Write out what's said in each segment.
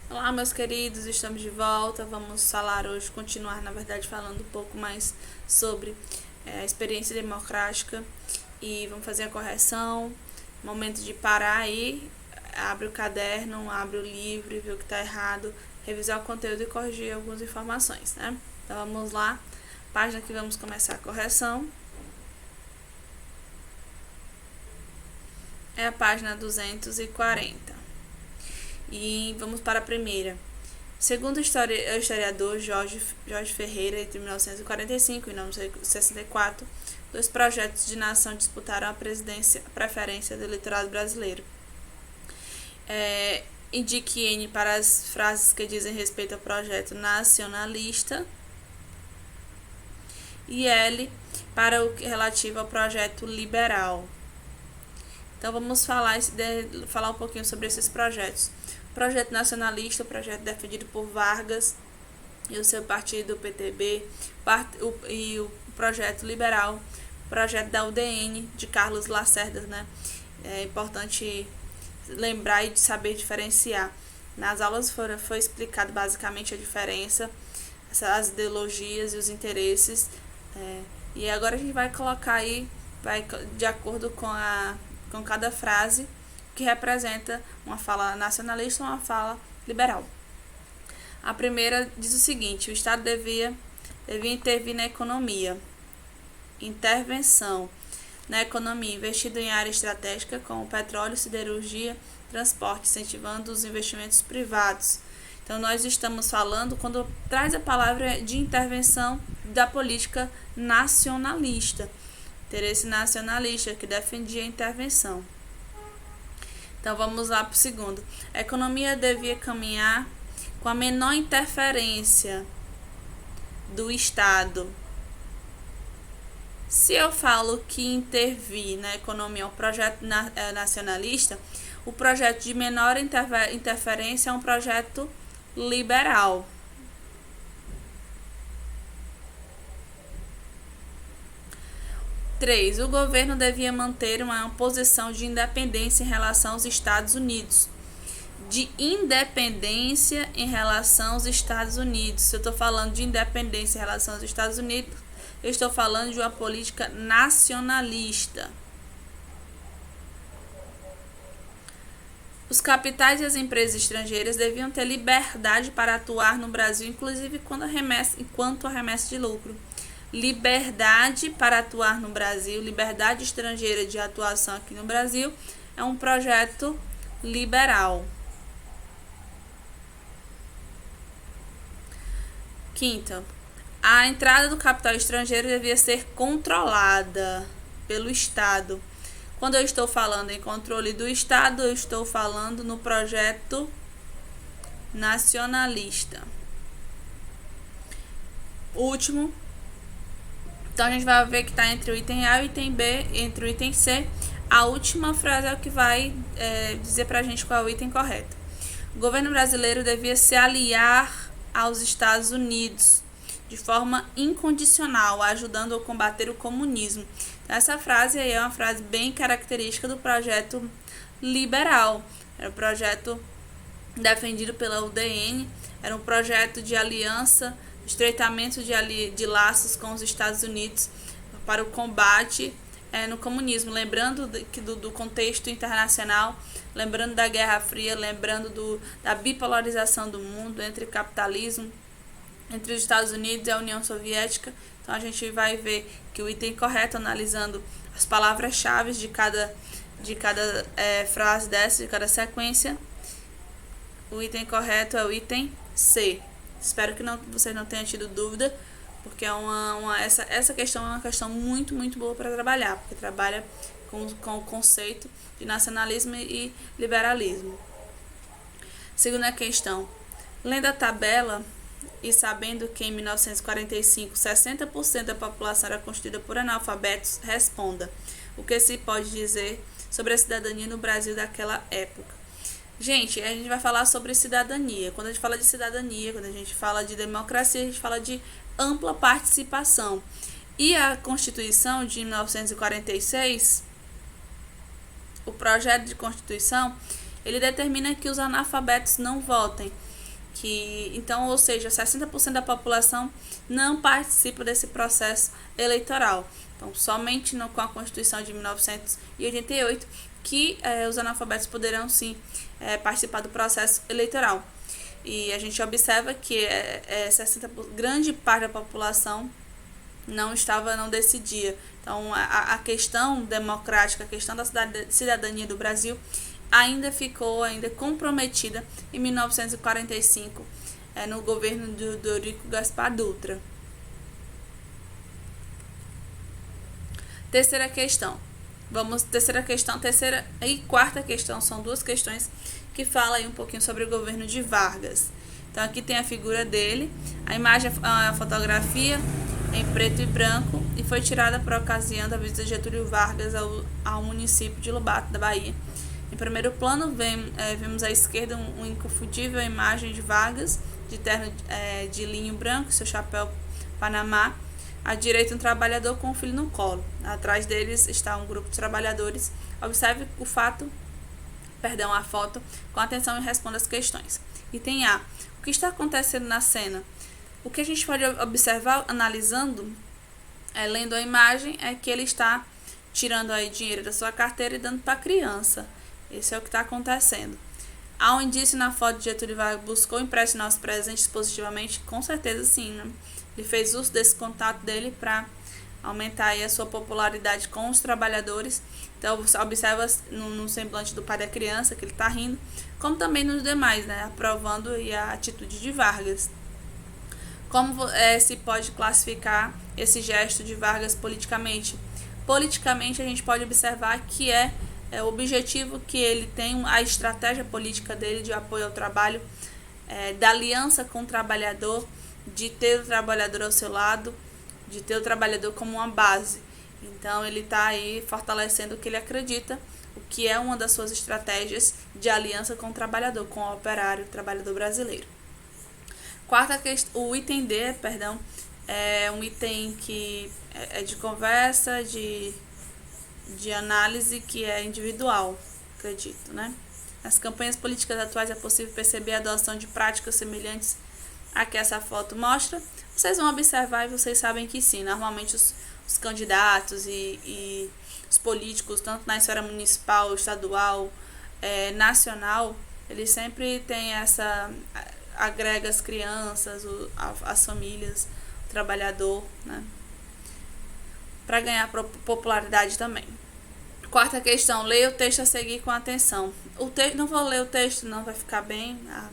Olá, meus queridos, estamos de volta. Vamos falar hoje, continuar, na verdade, falando um pouco mais sobre a experiência democrática e vamos fazer a correção. Momento de parar aí, abre o caderno, abre o livro, vê o que está errado, revisar o conteúdo e corrigir algumas informações, né? Então vamos lá, página que vamos começar a correção é a página 240. E vamos para a primeira. Segundo o historiador Jorge Ferreira, entre 1945 e 1964, dois projetos de nação disputaram a preferência do eleitorado brasileiro. Indique N para as frases que dizem respeito ao projeto nacionalista e L para o relativo ao projeto liberal. Então vamos falar um pouquinho sobre esses projetos. O projeto nacionalista, o projeto defendido por Vargas e o seu partido, o PTB, e o projeto liberal, o projeto da UDN, de Carlos Lacerda, né? É importante lembrar e saber diferenciar. Nas aulas foi explicado basicamente a diferença, as ideologias e os interesses. E agora a gente vai colocar aí, de acordo com cada frase, que representa uma fala nacionalista ou uma fala liberal. A primeira diz o seguinte: o Estado devia intervir na economia. Intervenção na economia, investido em área estratégica como petróleo, siderurgia, transporte, incentivando os investimentos privados. Então, nós estamos falando, quando traz a palavra de intervenção, da política nacionalista, interesse nacionalista, que defendia a intervenção. Então, vamos lá para o segundo. A economia devia caminhar com a menor interferência do Estado. Se eu falo que intervir na economia é um projeto nacionalista, o projeto de menor interferência é um projeto liberal. Três, o governo devia manter uma posição de independência em relação aos Estados Unidos. De independência em relação aos Estados Unidos. Se eu estou falando de independência em relação aos Estados Unidos, eu estou falando de uma política nacionalista. Os capitais e as empresas estrangeiras deviam ter liberdade para atuar no Brasil, inclusive enquanto a remessa de lucro. Liberdade para atuar no Brasil, liberdade estrangeira de atuação aqui no Brasil, é um projeto liberal. Quinta, a entrada do capital estrangeiro devia ser controlada pelo Estado. Quando eu estou falando em controle do Estado, eu estou falando no projeto nacionalista. Último. Então, a gente vai ver que está entre o item A e o item B, entre o item C. A última frase é o que vai dizer para a gente qual é o item correto. O governo brasileiro devia se aliar aos Estados Unidos de forma incondicional, ajudando a combater o comunismo. Essa frase aí é uma frase bem característica do projeto liberal. Era um projeto defendido pela UDN, era um projeto de aliança, estreitamento de laços com os Estados Unidos para o combate no comunismo, lembrando do contexto internacional, lembrando da Guerra Fria, lembrando da bipolarização do mundo entre capitalismo, entre os Estados Unidos e a União Soviética. Então a gente vai ver que o item correto, analisando as palavras-chave de cada frase dessa, de cada sequência, o item correto é o item C. Espero que vocês não tenham tido dúvida, porque essa questão é uma questão muito, muito boa para trabalhar, porque trabalha com o conceito de nacionalismo e liberalismo. Segunda questão. Lendo a tabela e sabendo que em 1945 60% da população era constituída por analfabetos, responda. O que se pode dizer sobre a cidadania no Brasil daquela época? Gente, a gente vai falar sobre cidadania. Quando a gente fala de cidadania, quando a gente fala de democracia, a gente fala de ampla participação. E a Constituição de 1946, o projeto de Constituição, ele determina que os analfabetos não votem. Então, ou seja, 60% da população não participa desse processo eleitoral. Então, somente com a Constituição de 1988 que os analfabetos poderão sim participar do processo eleitoral. E a gente observa que 60%, grande parte da população não decidia. Então, a questão democrática, a questão da cidadania do Brasil ainda ficou comprometida em 1945, no governo do Eurico Gaspar Dutra. Terceira e quarta questão, são duas questões que falam aí um pouquinho sobre o governo de Vargas. Então, aqui tem a figura dele, a imagem, a fotografia em preto e branco, e foi tirada por ocasião da visita de Getúlio Vargas ao município de Lobato, da Bahia. Em primeiro plano, vemos à esquerda uma inconfundível imagem de Vargas, de terno de linho branco, seu chapéu Panamá. À direita, um trabalhador com um filho no colo. Atrás deles está um grupo de trabalhadores. Observe a foto com atenção e responda as questões. Item A. O que está acontecendo na cena? O que a gente pode observar, analisando, lendo a imagem, é que ele está tirando aí dinheiro da sua carteira e dando para a criança. Esse é o que está acontecendo. Há um indício na foto de Getúlio Vargas buscou impressionar os presentes positivamente? Com certeza sim, né? Ele fez uso desse contato dele para aumentar aí a sua popularidade com os trabalhadores. Então, você observa no semblante do pai da criança que ele está rindo, como também nos demais, né? Aprovando aí a atitude de Vargas. Como se pode classificar esse gesto de Vargas politicamente? Politicamente, a gente pode observar que o objetivo que ele tem, a estratégia política dele de apoio ao trabalho, da aliança com o trabalhador, de ter o trabalhador ao seu lado, de ter o trabalhador como uma base. Então, ele está aí fortalecendo o que ele acredita, o que é uma das suas estratégias de aliança com o trabalhador, com o operário, o trabalhador brasileiro. Quarta questão, o item D, é um item que é de conversa, de análise, que é individual, acredito, né? Nas campanhas políticas atuais é possível perceber a adoção de práticas semelhantes a que essa foto mostra. Vocês vão observar e vocês sabem que sim, normalmente os candidatos e os políticos, tanto na esfera municipal, estadual, nacional, eles sempre têm agrega as crianças, as famílias, o trabalhador, né? Para ganhar popularidade também. Quarta questão, leia o texto a seguir com atenção. Não vou ler o texto, não vai ficar bem, a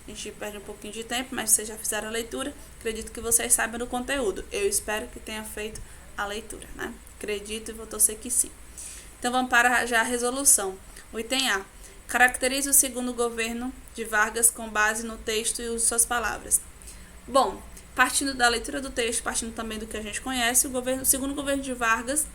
gente perde um pouquinho de tempo, mas vocês já fizeram a leitura, acredito que vocês saibam do conteúdo. Eu espero que tenha feito a leitura, né? Acredito e vou torcer que sim. Então vamos para já a resolução. O item A. Caracterize o segundo governo de Vargas com base no texto e use suas palavras. Bom, partindo da leitura do texto, partindo também do que a gente conhece, o segundo governo de Vargas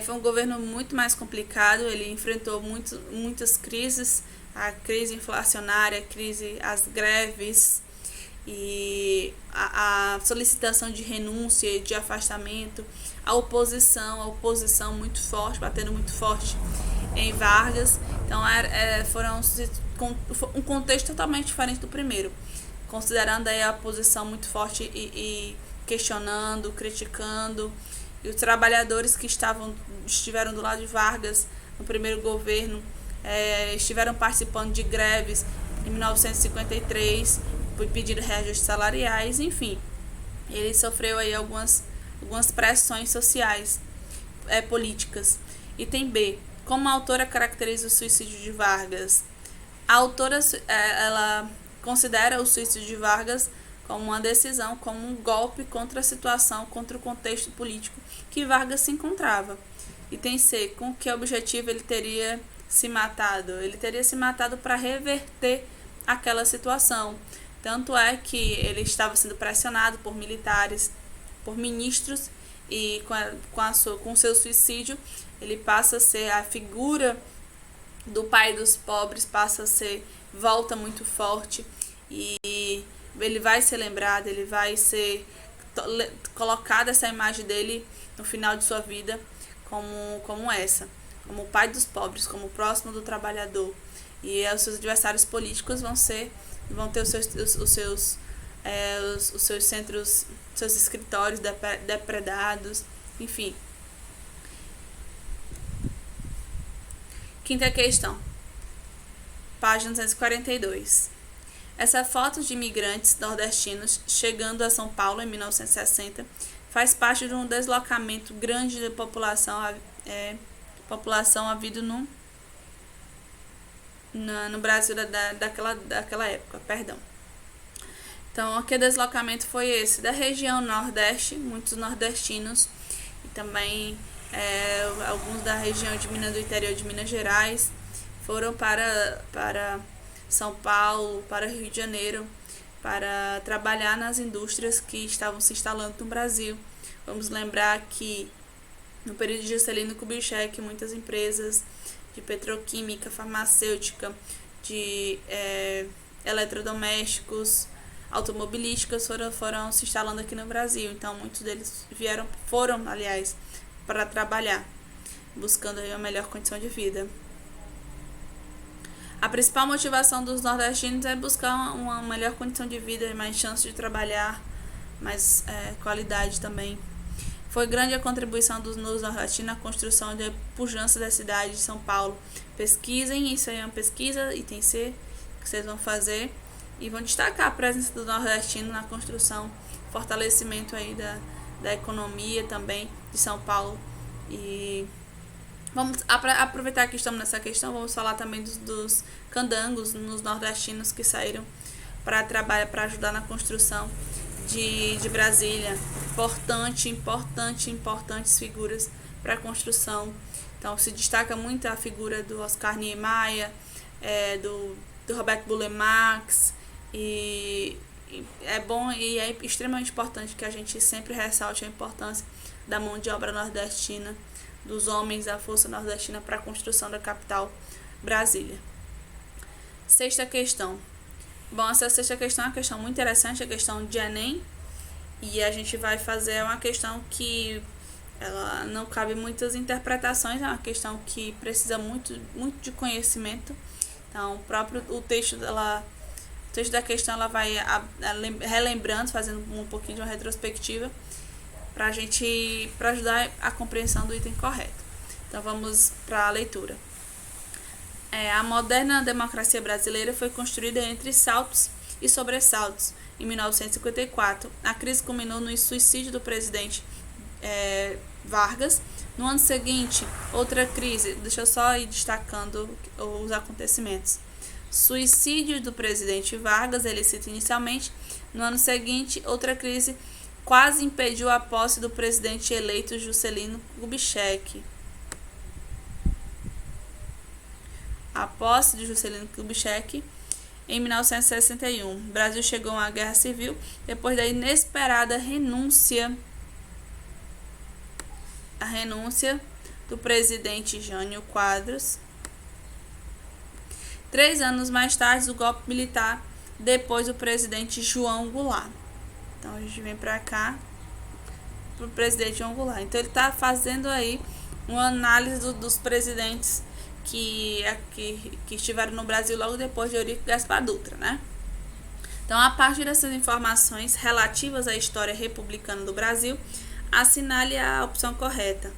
foi um governo muito mais complicado. Ele enfrentou muitas crises, a crise inflacionária, as greves e a solicitação de renúncia e de afastamento, a oposição muito forte, batendo muito forte em Vargas. Então, foram um contexto totalmente diferente do primeiro, considerando aí a oposição muito forte e questionando, criticando, e os trabalhadores que estiveram do lado de Vargas no primeiro governo estiveram participando de greves em 1953, pedindo reajustes salariais, enfim. Ele sofreu aí algumas pressões sociais, políticas. Item B. Como a autora caracteriza o suicídio de Vargas? A autora ela considera o suicídio de Vargas como uma decisão, como um golpe contra a situação, contra o contexto político que Vargas se encontrava. Item C. Com que objetivo ele teria se matado? Ele teria se matado para reverter aquela situação. Tanto é que ele estava sendo pressionado por militares, por ministros, e com seu suicídio, ele passa a ser a figura do pai dos pobres, volta muito forte, e ele vai ser lembrado, ele vai ser colocada essa imagem dele no final de sua vida como essa. como o pai dos pobres, como o próximo do trabalhador. E os seus adversários políticos vão ter os seus centros, seus escritórios depredados, enfim. Quinta questão, página 242. Essa foto de imigrantes nordestinos chegando a São Paulo em 1960 faz parte de um deslocamento grande de população havido no Brasil daquela época. Perdão. Então, que deslocamento foi esse? Da região Nordeste, muitos nordestinos, e também alguns da região de Minas, do interior de Minas Gerais, foram para São Paulo, para Rio de Janeiro, para trabalhar nas indústrias que estavam se instalando no Brasil. Vamos lembrar que no período de Juscelino Kubitschek, muitas empresas de petroquímica, farmacêutica, de eletrodomésticos, automobilísticas foram se instalando aqui no Brasil. Então, muitos deles foram, para trabalhar, buscando aí uma melhor condição de vida. A principal motivação dos nordestinos é buscar uma melhor condição de vida, mais chance de trabalhar, mais qualidade também. Foi grande a contribuição dos nordestinos na construção da pujança da cidade de São Paulo. Pesquisem, isso aí é uma pesquisa, item C, que vocês vão fazer, e vão destacar a presença do nordestino na construção, fortalecimento aí da economia também de São Paulo. E vamos aproveitar que estamos nessa questão, vamos falar também dos candangos nos nordestinos que saíram para trabalhar, para ajudar na construção de Brasília. Importantes figuras para a construção. Então, se destaca muito a figura do Oscar Niemeyer, do Roberto Burle Marx, e é bom e é extremamente importante que a gente sempre ressalte a importância da mão de obra nordestina, dos homens da força nordestina para a construção da capital, Brasília. Sexta questão. Bom, essa sexta questão é uma questão muito interessante, a questão de Enem, e a gente vai fazer uma questão que ela não cabe muitas interpretações, é uma questão que precisa muito de conhecimento. Então, o texto da questão ela vai relembrando, fazendo um pouquinho de uma retrospectiva, para ajudar a compreensão do item correto. Então, vamos para a leitura. A moderna democracia brasileira foi construída entre saltos e sobressaltos. Em 1954, a crise culminou no suicídio do presidente Vargas. No ano seguinte, outra crise. Deixa eu só ir destacando os acontecimentos. Suicídio do presidente Vargas, ele cita inicialmente. No ano seguinte, outra crise quase impediu a posse do presidente eleito Juscelino Kubitschek. A posse de Juscelino Kubitschek em 1961. O Brasil chegou a uma guerra civil depois da inesperada renúncia do presidente Jânio Quadros. 3 anos mais tarde, o golpe militar depois do presidente João Goulart. Então, a gente vem para cá, para o presidente João Goulart. Então, ele está fazendo aí uma análise dos presidentes que estiveram no Brasil logo depois de Eurico Gaspar Dutra, né? Então, a partir dessas informações relativas à história republicana do Brasil, assinale a opção correta.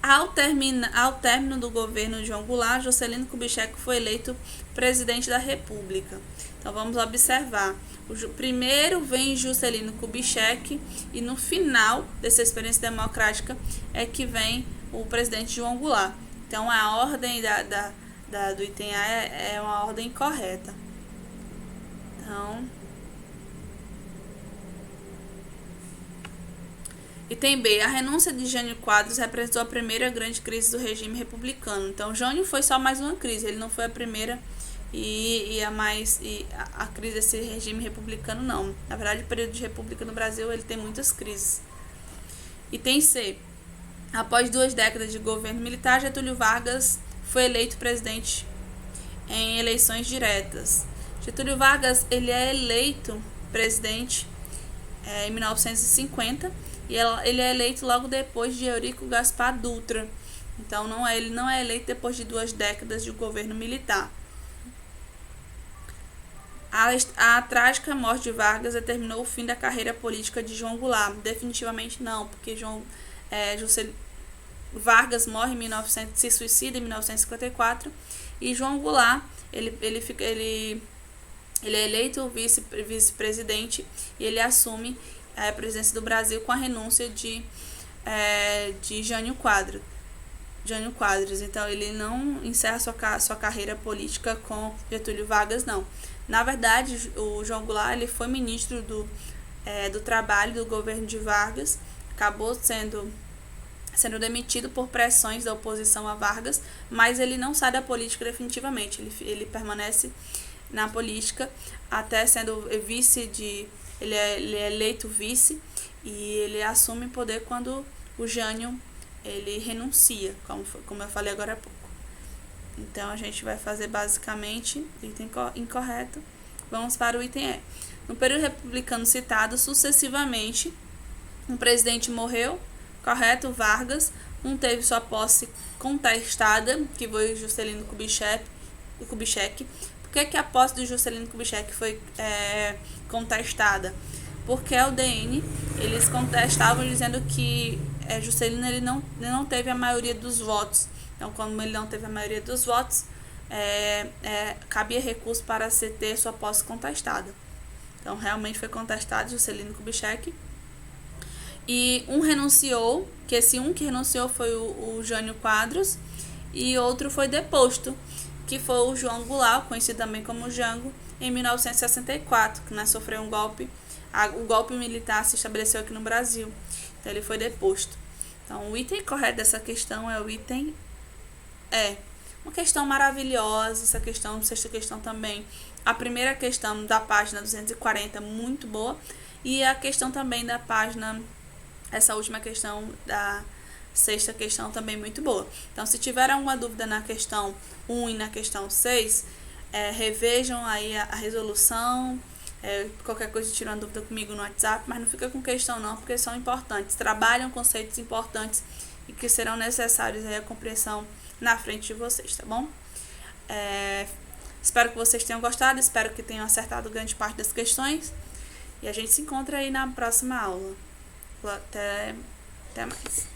Ao término do governo de João Goulart, Juscelino Kubitschek foi eleito presidente da República. Então, vamos observar. Primeiro vem Juscelino Kubitschek e no final dessa experiência democrática é que vem o presidente João Goulart. Então, a ordem do item A é uma ordem correta. Então, item B. A renúncia de Jânio Quadros representou a primeira grande crise do regime republicano. Então, Jânio foi só mais uma crise, ele não foi a primeira a crise desse regime republicano, não. Na verdade, o período de república no Brasil, ele tem muitas crises. Item C. Após 2 décadas de governo militar, Getúlio Vargas foi eleito presidente em eleições diretas. Getúlio Vargas, ele é eleito presidente em 1950 e ele é eleito logo depois de Eurico Gaspar Dutra. Então ele não é eleito depois de 2 décadas de governo militar. A trágica morte de Vargas determinou o fim da carreira política de João Goulart. Definitivamente não, porque Vargas morre em 1900, se suicida em 1954, e João Goulart ele é eleito vice-presidente e ele assume a presidência do Brasil com a renúncia de Jânio Quadros. Então ele não encerra sua carreira política com Getúlio Vargas, não. Na verdade, o João Goulart ele foi ministro do Trabalho do governo de Vargas, acabou sendo demitido por pressões da oposição a Vargas, mas ele não sai da política definitivamente. Ele permanece na política até sendo ele é eleito vice, e ele assume poder quando o Jânio ele renuncia, como eu falei agora há pouco. Então a gente vai fazer basicamente item incorreto. Vamos para o item E. No período republicano citado, sucessivamente, um presidente morreu, correto, Vargas, um teve sua posse contestada, que foi Juscelino Kubitschek. Por que a posse de Juscelino Kubitschek foi contestada? Porque a UDN, eles contestavam dizendo que Juscelino ele não teve a maioria dos votos. Então, como ele não teve a maioria dos votos, cabia recurso para se ter sua posse contestada. Então, realmente foi contestado Juscelino Kubitschek. E um renunciou, que esse um que renunciou foi o Jânio Quadros, e outro foi deposto, que foi o João Goulart, conhecido também como Jango, em 1964, que sofreu um golpe. O golpe militar se estabeleceu aqui no Brasil. Então, ele foi deposto. Então, o item correto dessa questão é o item E. Uma questão maravilhosa, essa sexta questão também. A primeira questão da página 240, muito boa. E a questão também da página, essa última questão da sexta questão também muito boa. Então, se tiver alguma dúvida na questão 1 e na questão 6, revejam aí a resolução. Qualquer coisa tiram uma dúvida comigo no WhatsApp, mas não fica com questão não, porque são importantes, trabalham conceitos importantes e que serão necessários aí a compreensão na frente de vocês, tá bom? Espero que vocês tenham gostado, espero que tenham acertado grande parte das questões, e a gente se encontra aí na próxima aula. Até mais.